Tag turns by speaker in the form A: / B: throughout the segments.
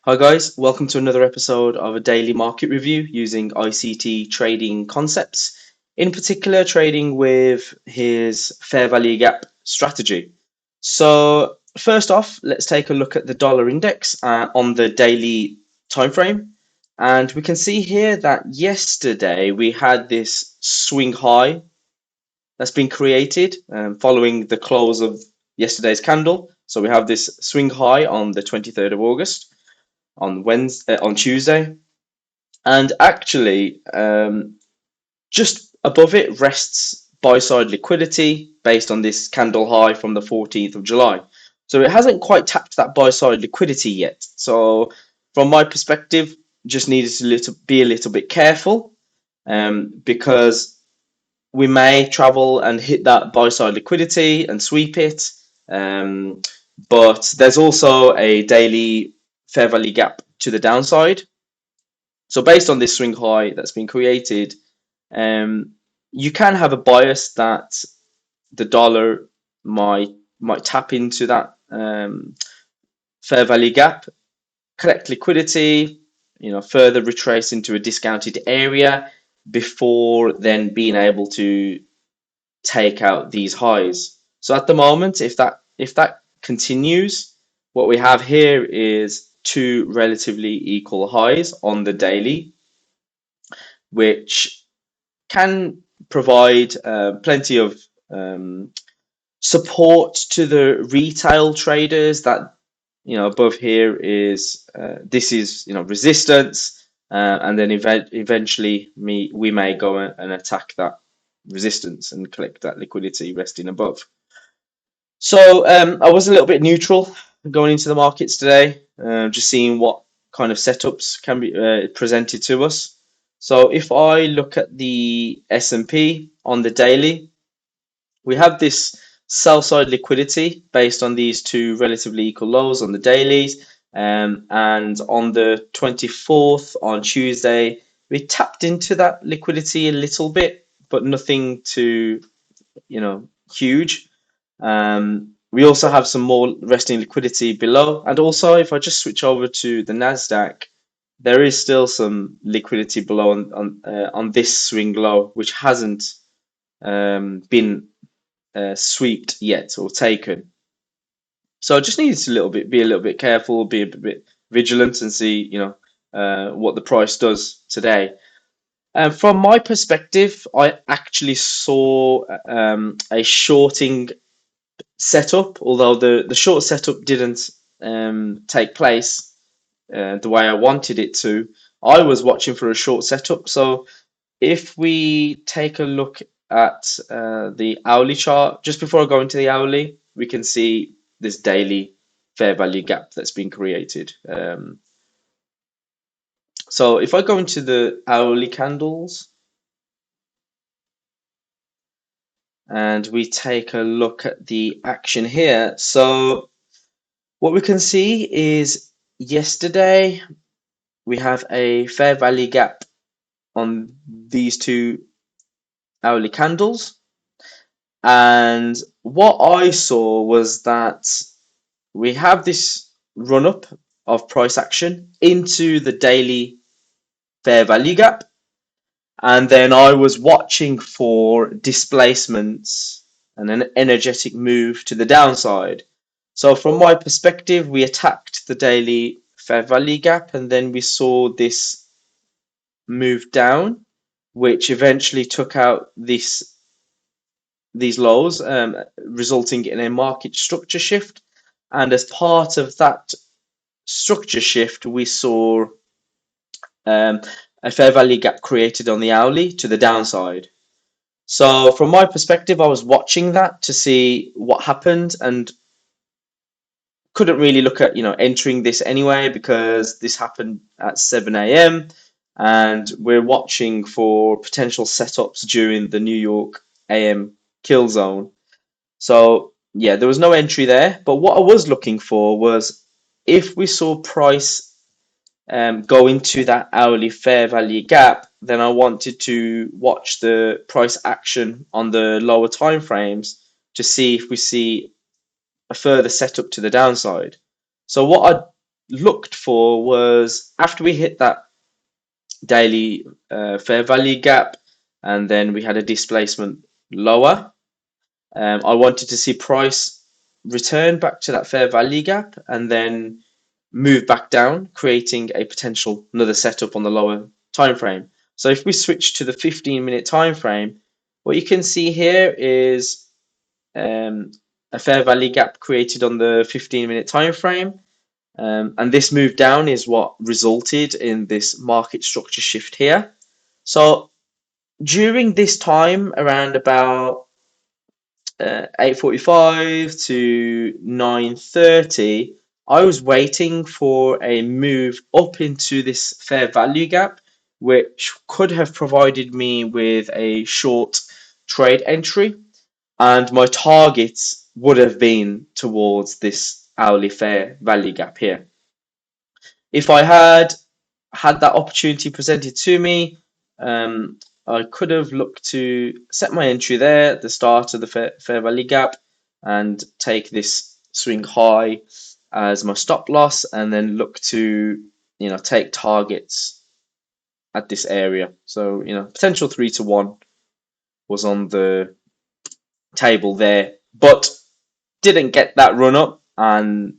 A: Hi guys, welcome to another episode of a daily market review using ICT trading concepts, in particular trading with his fair value gap strategy. So first off, let's take a look at the dollar index on the daily time frame. And we can see here that yesterday we had this swing high that's been created following the close of yesterday's candle. So we have this swing high on the 23rd of August on Tuesday, and actually just above it rests buy side liquidity based on this candle high from the 14th of July. So it hasn't quite tapped that buy side liquidity yet. So from my perspective, just needed to be a little bit careful because we may travel and hit that buy side liquidity and sweep it. Um, but there's also a daily fair value gap to the downside. So based on this swing high that's been created, um, you can have a bias that the dollar might tap into that fair value gap, collect liquidity, further retrace into a discounted area before then being able to take out these highs. So at the moment, if that continues, what we have here is two relatively equal highs on the daily, which can provide plenty of um, support to the retail traders. That above here is this is resistance, and then eventually we may go and attack that resistance and collect that liquidity resting above. So I was a little bit neutral going into the markets today, just seeing what kind of setups can be presented to us. So if I look at the S&P on the daily, we have this sell side liquidity based on these two relatively equal lows on the dailies. And on the 24th, on Tuesday, we tapped into that liquidity a little bit, but nothing too, huge. We also have some more resting liquidity below. And also, if I just switch over to the NASDAQ, there is still some liquidity below on this swing low, which hasn't been swept yet or taken. So I just need to be a little bit careful, be a bit vigilant, and see what the price does today. From my perspective, I actually saw a shorting setup, although the short setup didn't take place the way I wanted it to. I was watching for a short setup. So if we take a look at the hourly chart, just before I go into the hourly, we can see this daily fair value gap that's been created. So if I go into the hourly candles and we take a look at the action here, so what we can see is yesterday we have a fair value gap on these two hourly candles. And what I saw was that we have this run up of price action into the daily fair value gap. And then I was watching for displacements and an energetic move to the downside. So, from my perspective, we attacked the daily fair value gap and then we saw this move down, which eventually took out these lows, resulting in a market structure shift. And as part of that structure shift, we saw um, a fair value gap created on the hourly to the downside. So, from my perspective, I was watching that to see what happened and couldn't really look at entering this anyway because this happened at 7 a.m. and we're watching for potential setups during the New York AM kill zone. So yeah, there was no entry there. But what I was looking for was if we saw price go into that hourly fair value gap, then I wanted to watch the price action on the lower time frames to see if we see a further setup to the downside. So what I looked for was after we hit that daily fair value gap, and then we had a displacement lower. I wanted to see price return back to that fair value gap and then move back down, creating a potential another setup on the lower time frame. So if we switch to the 15-minute time frame, what you can see here is um, a fair value gap created on the 15-minute time frame. And this move down is what resulted in this market structure shift here. So during this time, around about 8:45 to 9:30, I was waiting for a move up into this fair value gap, which could have provided me with a short trade entry, and my targets would have been towards this hourly fair value gap here. If I had that opportunity presented to me, I could have looked to set my entry there at the start of the fair value gap and take this swing high as my stop loss, and then look to take targets at this area. So potential 3 to 1 was on the table there, but didn't get that run up, and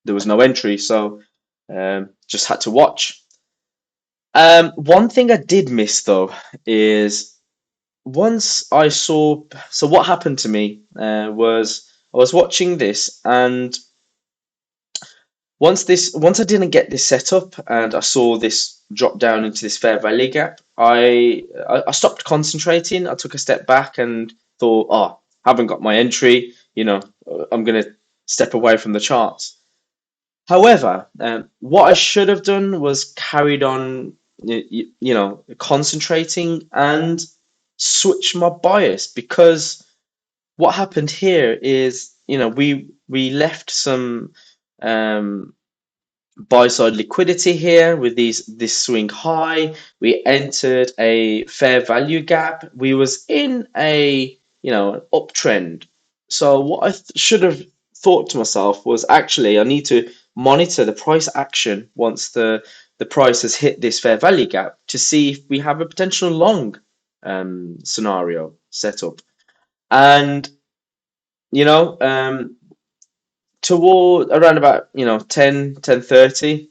A: there was no entry, so just had to watch. One thing I did miss though is once I saw. So what happened to me was I was watching this, and once I didn't get this set up, and I saw this drop down into this fair value gap, I stopped concentrating. I took a step back and thought, oh, haven't got my entry. I'm gonna step away from the charts. However, what I should have done was carried on, concentrating and switch my bias, because what happened here is, we left some um, buy side liquidity here with this swing high. We entered a fair value gap. We was in a an uptrend. So what I should have thought to myself was, actually I need to monitor the price action once the price has hit this fair value gap to see if we have a potential long scenario set up. And you know toward around about 10:30,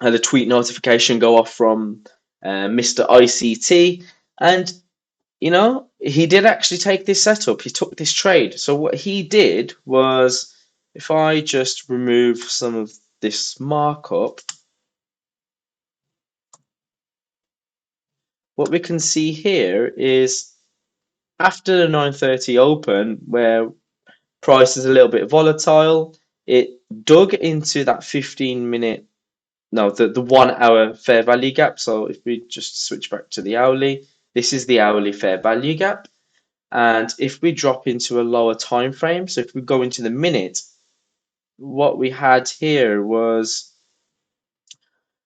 A: I had a tweet notification go off from Mr. ICT, and he did actually take this setup. He took this trade. So what he did was, if I just remove some of this markup, what we can see here is after the 9:30 open, where price is a little bit volatile, it dug into that 15-minute, no, the 1 hour fair value gap. So if we just switch back to the hourly, this is the hourly fair value gap. And if we drop into a lower time frame, so if we go into the minute, what we had here was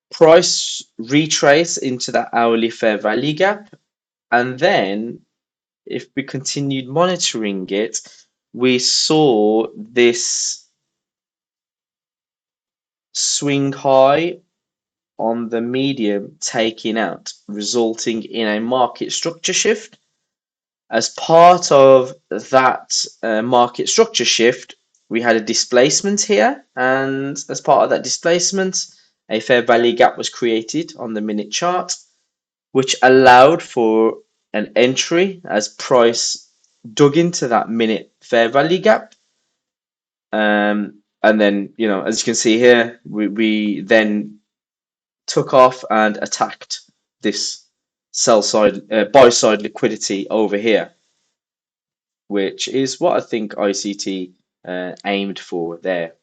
A: price retrace into that hourly fair value gap. And then if we continued monitoring it, we saw this swing high on the medium taking out, resulting in a market structure shift. As part of that market structure shift, we had a displacement here, and as part of that displacement, a fair value gap was created on the minute chart, which allowed for an entry as price dug into that minute fair value gap. And then, as you can see here, we then took off and attacked this sell side, buy side liquidity over here, which is what I think ICT aimed for there.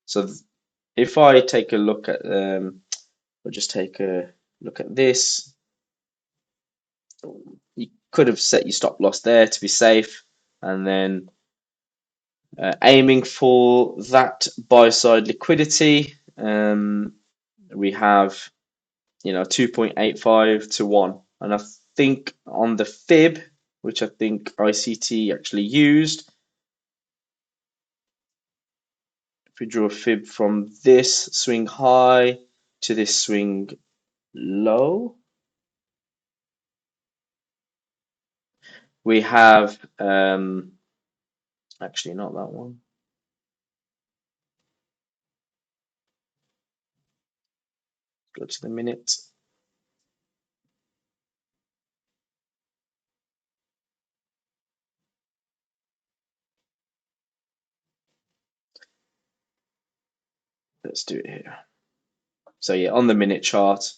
A: So if I take a look at, I'll just take a look at this. You could have set your stop loss there to be safe, and then aiming for that buy side liquidity. We have 2.85 to 1, and I think on the fib, which I think ICT actually used, If we draw a fib from this swing high to this swing low, we have actually not that one. Go to the minute. Let's do it here. So yeah, on the minute chart,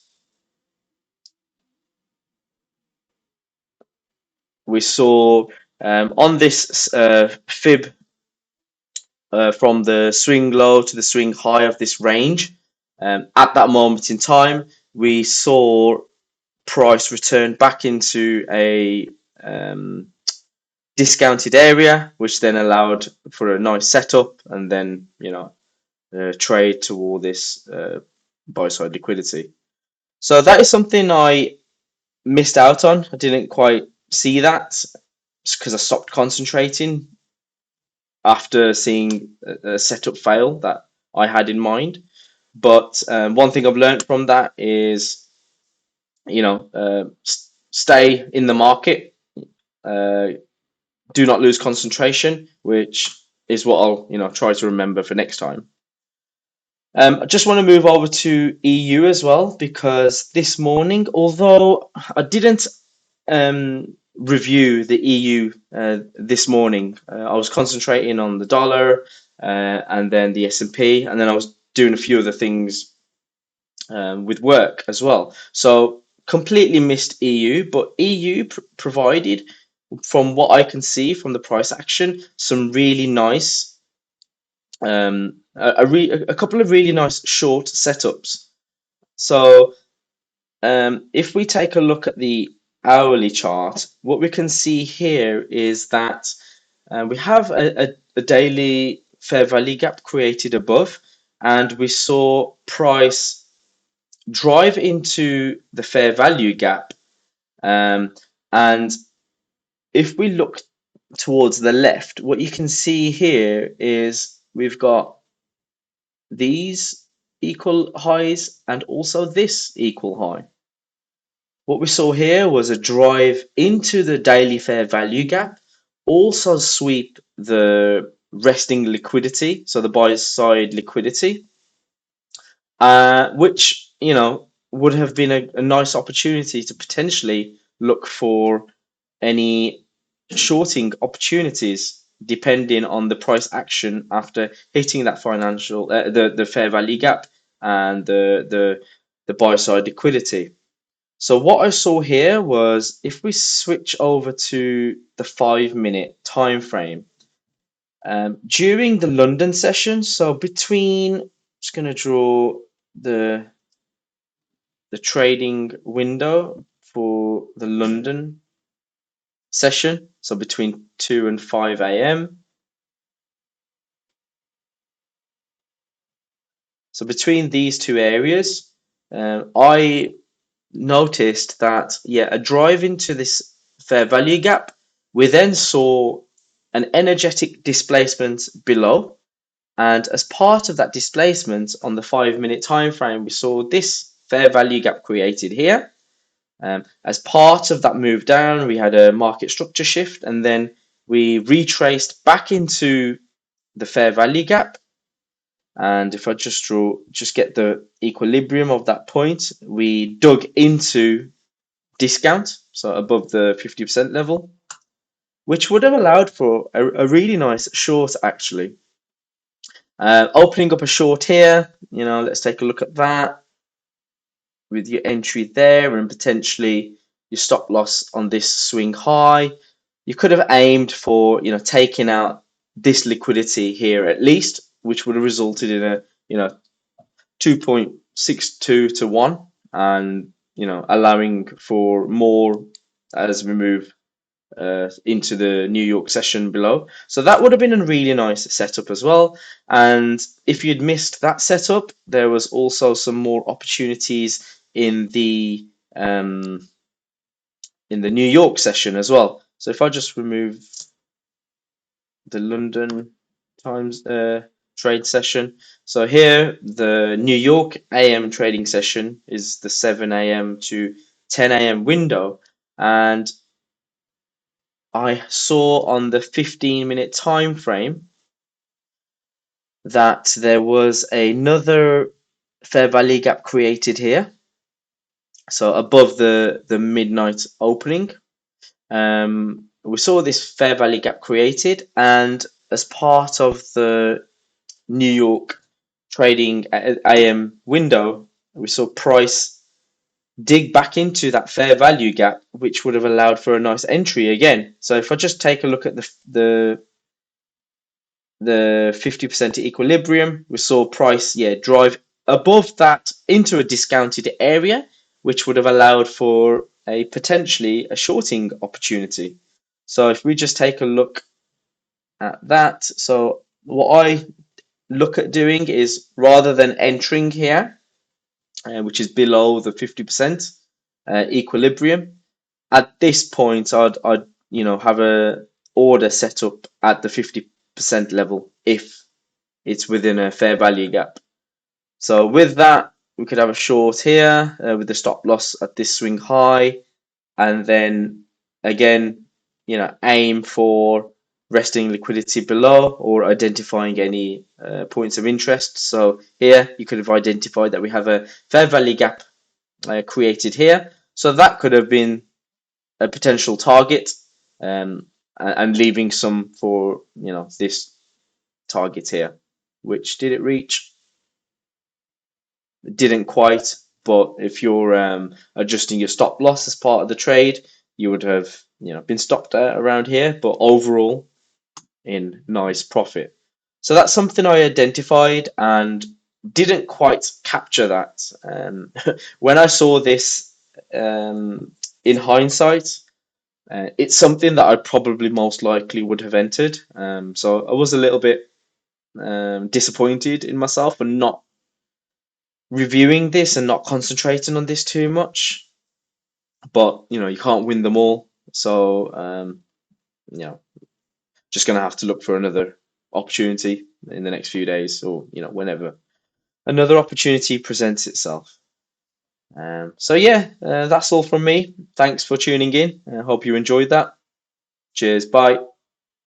A: we saw on this fib from the swing low to the swing high of this range. At that moment in time, we saw price return back into a discounted area, which then allowed for a nice setup and then, trade toward this buy side liquidity. So that is something I missed out on. I didn't quite see that because I stopped concentrating after seeing a setup fail that I had in mind. But one thing I've learned from that is, stay in the market. Uh, do not lose concentration, which is what I'll, try to remember for next time. I just want to move over to EU as well, because this morning, although I didn't review the EU this morning, I was concentrating on the dollar and then the S&P, and then I was doing a few other things with work as well. So completely missed EU, but EU provided, from what I can see from the price action, some really nice a couple of really nice short setups. So if we take a look at the hourly chart, what we can see here is that we have a daily fair value gap created above, and we saw price drive into the fair value gap. And if we look towards the left, what you can see here is we've got these equal highs and also this equal high. What we saw here was a drive into the daily fair value gap, also sweep the resting liquidity, so the buy side liquidity, which would have been a nice opportunity to potentially look for any shorting opportunities depending on the price action after hitting that financial the fair value gap and the buy side liquidity. So what I saw here was, if we switch over to the 5-minute time frame, during the London session, so between, just going to draw the trading window for the London session, so between 2 and 5 a.m. So between these two areas, I noticed that, yeah, a drive into this fair value gap. We then saw an energetic displacement below, and as part of that displacement on the 5-minute time frame, we saw this fair value gap created here. As part of that move down, we had a market structure shift, and then we retraced back into the fair value gap. And if I just get the equilibrium of that point, we dug into discount, so above the 50% level, which would have allowed for a really nice short actually. Opening up a short here, let's take a look at that with your entry there and potentially your stop loss on this swing high. You could have aimed for, taking out this liquidity here at least, which would have resulted in a, 2.62 to 1, and allowing for more as we move into the New York session below. So that would have been a really nice setup as well. And if you'd missed that setup, there was also some more opportunities in the New York session as well. So if I just remove the London times trade session. So here, the New York AM trading session is the 7 a.m. to 10 a.m. window. And I saw on the 15-minute time frame that there was another fair value gap created here. So above the midnight opening, we saw this fair value gap created, and as part of the New York trading AM window, we saw price dig back into that fair value gap, which would have allowed for a nice entry again. So if I just take a look at the 50% equilibrium, we saw price, yeah, drive above that into a discounted area, which would have allowed for a potentially a shorting opportunity. So if we just take a look at that, so what I look at doing is, rather than entering here, which is below the 50% equilibrium, at this point I'd have a order set up at the 50% level if it's within a fair value gap. So with that, we could have a short here with the stop loss at this swing high, and then again, aim for resting liquidity below or identifying any points of interest. So here you could have identified that we have a fair value gap created here. So that could have been a potential target, and leaving some for this target here. Which did it reach? It didn't quite, but if you're adjusting your stop loss as part of the trade, you would have been stopped at around here, but overall in nice profit. So that's something I identified and didn't quite capture that. When I saw this in hindsight, it's something that I probably most likely would have entered. So I was a little bit disappointed in myself for not reviewing this and not concentrating on this too much. But you can't win them all. So you know, just gonna have to look for another opportunity in the next few days, or whenever another opportunity presents itself. So yeah, that's all from me. Thanks for tuning in. I hope you enjoyed that. Cheers. Bye.